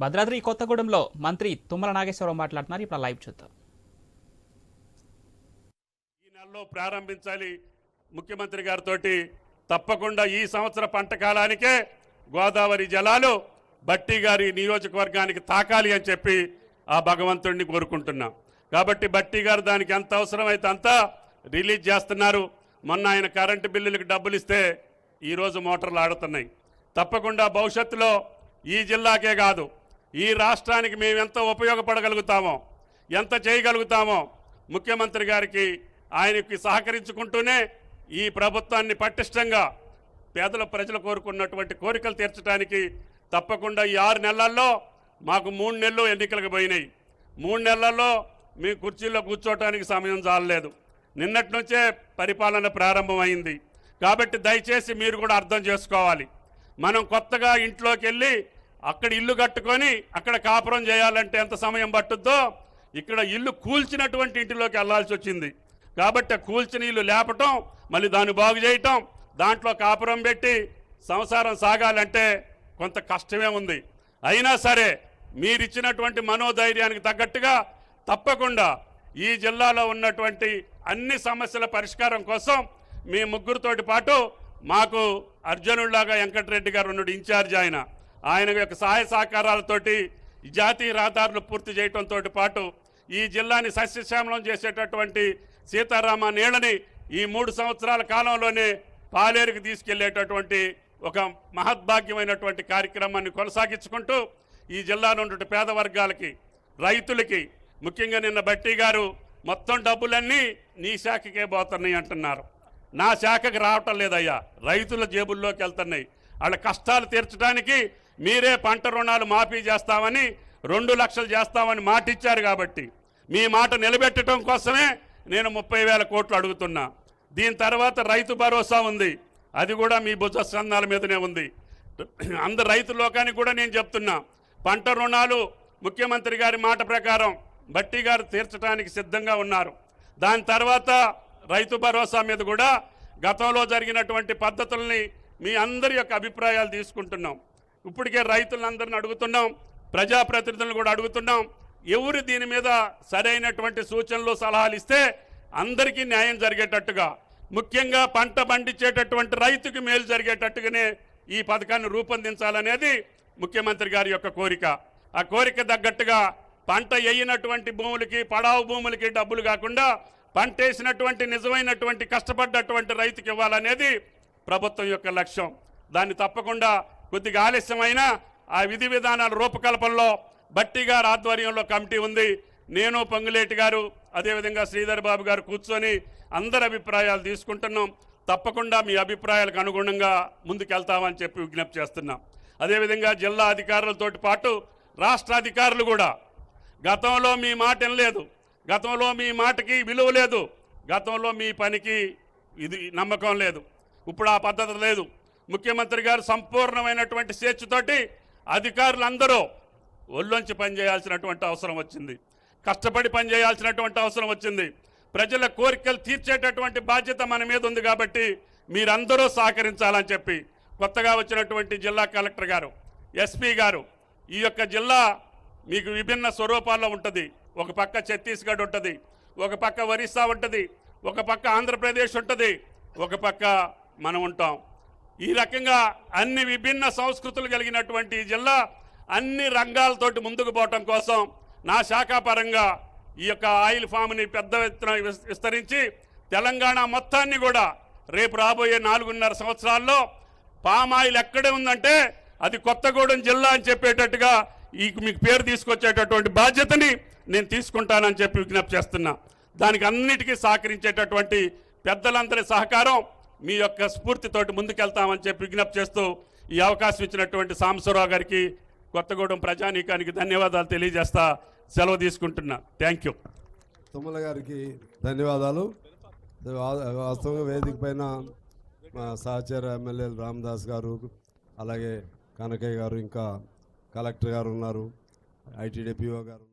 భద్రాద్రి కొత్తగూడెంలో మంత్రి తుమ్మల నాగేశ్వరరావు మాట్లాడుతున్నారు. ఇప్పుడు లైవ్ చూద్దాం. ఈ నెలలో ప్రారంభించాలి ముఖ్యమంత్రి గారితో. తప్పకుండా ఈ సంవత్సర పంట కాలానికే గోదావరి జలాలు బట్టి గారి నియోజకవర్గానికి తాకాలి అని చెప్పి ఆ భగవంతుడిని కోరుకుంటున్నాం. కాబట్టి బట్టి గారు దానికి ఎంత అవసరమైతే అంతా రిలీజ్ చేస్తున్నారు. మొన్న ఆయన కరెంటు బిల్లులకు డబ్బులు ఇస్తే ఈరోజు మోటార్లు ఆడుతున్నాయి. తప్పకుండా భవిష్యత్తులో ఈ జిల్లాకే కాదు ఈ రాష్ట్రానికి మేము ఎంత ఉపయోగపడగలుగుతామో, ఎంత చేయగలుగుతామో ముఖ్యమంత్రి గారికి ఆయనకి సహకరించుకుంటూనే ఈ ప్రభుత్వాన్ని పటిష్టంగా పేదల ప్రజలు కోరుకున్నటువంటి కోరికలు తీర్చడానికి తప్పకుండా ఈ 6 నెలల్లో మాకు 3 నెలలు ఎన్నికలకు పోయినాయి. 3 నెలల్లో మీ కుర్చీల్లో కూర్చోవటానికి సమయం చాలలేదు. నిన్నటి నుంచే పరిపాలన ప్రారంభమైంది. కాబట్టి దయచేసి మీరు కూడా అర్థం చేసుకోవాలి. మనం కొత్తగా ఇంట్లోకి వెళ్ళి అక్కడ ఇల్లు కట్టుకొని అక్కడ కాపురం చేయాలంటే ఎంత సమయం పట్టుద్దో ఇక్కడ ఇల్లు కూల్చినటువంటి ఇంటిలోకి వెళ్లాల్సి వచ్చింది. కాబట్టి కూల్చిన ఇల్లు లేపటం, మళ్ళీ దాన్ని బాగు చేయటం, దాంట్లో కాపురం పెట్టి సంసారం సాగాలంటే కొంత కష్టమే ఉంది. అయినా సరే మీరిచ్చినటువంటి మనోధైర్యానికి తగ్గట్టుగా తప్పకుండా ఈ జిల్లాలో ఉన్నటువంటి అన్ని సమస్యల పరిష్కారం కోసం మీ ముగ్గురితోటి పాటు మాకు అర్జునుడిలాగా వెంకటరెడ్డి గారు ఉన్నాడు, ఇన్ఛార్జ్. ఆయన యొక్క సహాయ సహకారాలతోటి జాతీయ రహదారులు పూర్తి చేయడంతో పాటు ఈ జిల్లాని సస్యశ్యామలం చేసేటటువంటి సీతారామ నీళ్ళని ఈ 3 సంవత్సరాల కాలంలోనే పాలేరుకు తీసుకెళ్లేటటువంటి ఒక మహద్భాగ్యమైనటువంటి కార్యక్రమాన్ని కొనసాగించుకుంటూ ఈ జిల్లాలో ఉన్నటువంటి పేద వర్గాలకి, రైతులకి, ముఖ్యంగా నిన్న బట్టి గారు మొత్తం డబ్బులన్నీ నీ శాఖకే పోతున్నాయి అంటున్నారు. నా శాఖకి రావటం లేదయ్యా, రైతుల జేబుల్లోకి వెళ్తున్నాయి. వాళ్ళ కష్టాలు తీర్చడానికి మీరే పంట రుణాలు మాఫీ చేస్తామని 2 లక్షలు చేస్తామని మాట ఇచ్చారు. కాబట్టి మీ మాట నిలబెట్టడం కోసమే నేను 30,000 కోట్లు అడుగుతున్నా. దీని తర్వాత రైతు భరోసా ఉంది, అది కూడా మీ భుజ స్కంధాల మీదనే ఉంది. అందరు రైతు లోకానికి కూడా నేను చెప్తున్నా, పంట రుణాలు ముఖ్యమంత్రి గారి మాట ప్రకారం బట్టి గారు తీర్చడానికి సిద్ధంగా ఉన్నారు. దాని తర్వాత రైతు భరోసా మీద కూడా గతంలో జరిగినటువంటి పద్ధతుల్ని మీ అందరి యొక్క అభిప్రాయాలు తీసుకుంటున్నాం. ఇప్పటికే రైతులందరిని అడుగుతున్నాం, ప్రజాప్రతినిధులను కూడా అడుగుతున్నాం. ఎవరు దీని మీద సరైనటువంటి సూచనలు సలహాలు ఇస్తే అందరికీ న్యాయం జరిగేటట్టుగా, ముఖ్యంగా పంట పండించేటటువంటి రైతుకి మేలు జరిగేటట్టుగానే ఈ పథకాన్ని రూపొందించాలనేది ముఖ్యమంత్రి గారి యొక్క కోరిక. ఆ కోరిక తగ్గట్టుగా పంట వేయినటువంటి భూములకి, పడావు భూములకి డబ్బులు కాకుండా పంట వేసినటువంటి నిజమైనటువంటి కష్టపడ్డటువంటి రైతుకి ఇవ్వాలనేది ప్రభుత్వం యొక్క లక్ష్యం. దాన్ని తప్పకుండా కొద్దిగా ఆలస్యమైన ఆ విధి విధానాల రూపకల్పనలో బట్టి గారి ఆధ్వర్యంలో కమిటీ ఉంది. నేను, పొంగులేటి గారు, అదేవిధంగా శ్రీధర్ బాబు గారు కూర్చొని అందరి అభిప్రాయాలు తీసుకుంటున్నాం. తప్పకుండా మీ అభిప్రాయాలకు అనుగుణంగా ముందుకెళ్తామని చెప్పి విజ్ఞప్తి చేస్తున్నాం. అదేవిధంగా జిల్లా అధికారులతో పాటు రాష్ట్ర అధికారులు కూడా గతంలో మీ మాట వినలేదు, గతంలో మీ మాటకి విలువ లేదు, గతంలో మీ పనికి ఇది నమ్మకం లేదు. ఇప్పుడు ఆ పద్ధతి లేదు. ముఖ్యమంత్రి గారు సంపూర్ణమైనటువంటి స్వేచ్ఛతోటి అధికారులందరూ ఒళ్ళొంచి పనిచేయాల్సినటువంటి అవసరం వచ్చింది, కష్టపడి పనిచేయాల్సినటువంటి అవసరం వచ్చింది. ప్రజల కోరికలు తీర్చేటటువంటి బాధ్యత మన మీద ఉంది. కాబట్టి మీరందరూ సహకరించాలని చెప్పి కొత్తగా వచ్చినటువంటి జిల్లా కలెక్టర్ గారు, ఎస్పీ గారు, ఈ యొక్క జిల్లా మీకు విభిన్న స్వరూపాల్లో ఉంటుంది. ఒక పక్క ఛత్తీస్గఢ్ ఉంటుంది, ఒక పక్క ఒరిస్సా ఉంటుంది, ఒక పక్క ఆంధ్రప్రదేశ్ ఉంటుంది, ఒక పక్క మనం ఉంటాం. ఈ రకంగా అన్ని విభిన్న సంస్కృతులు కలిగినటువంటి ఈ జిల్లా అన్ని రంగాలతోటి ముందుకు పోవటం కోసం నా శాఖాపరంగా ఈ యొక్క ఆయిల్ ఫామ్ని పెద్ద ఎత్తున విస్తరించి తెలంగాణ మొత్తాన్ని కూడా రేపు రాబోయే 4.5 సంవత్సరాల్లో పామ్ ఆయిల్ ఎక్కడే ఉందంటే అది కొత్తగూడెం జిల్లా అని చెప్పేటట్టుగా మీకు పేరు తీసుకొచ్చేటటువంటి బాధ్యతని నేను తీసుకుంటానని చెప్పి విజ్ఞప్తి చేస్తున్నా. దానికి అన్నిటికీ సహకరించేటటువంటి పెద్దలందరి సహకారం మీ యొక్క స్ఫూర్తితోటి ముందుకెళ్తామని చెప్పి విజ్ఞప్తి చేస్తూ ఈ అవకాశం ఇచ్చినటువంటి సాంబశివరావు గారికి, కొత్తగూడెం ప్రజానీకానికి ధన్యవాదాలు తెలియజేస్తా సెలవు తీసుకుంటున్నా. Thank you. తుమ్మల గారికి ధన్యవాదాలు. వాస్తవంగా వేదిక పైన మా సహచర ఎమ్మెల్యేలు రామదాస్ గారు, అలాగే కనకయ్య గారు, ఇంకా కలెక్టర్ గారు ఉన్నారు, ఐటీడీపీఓ గారు.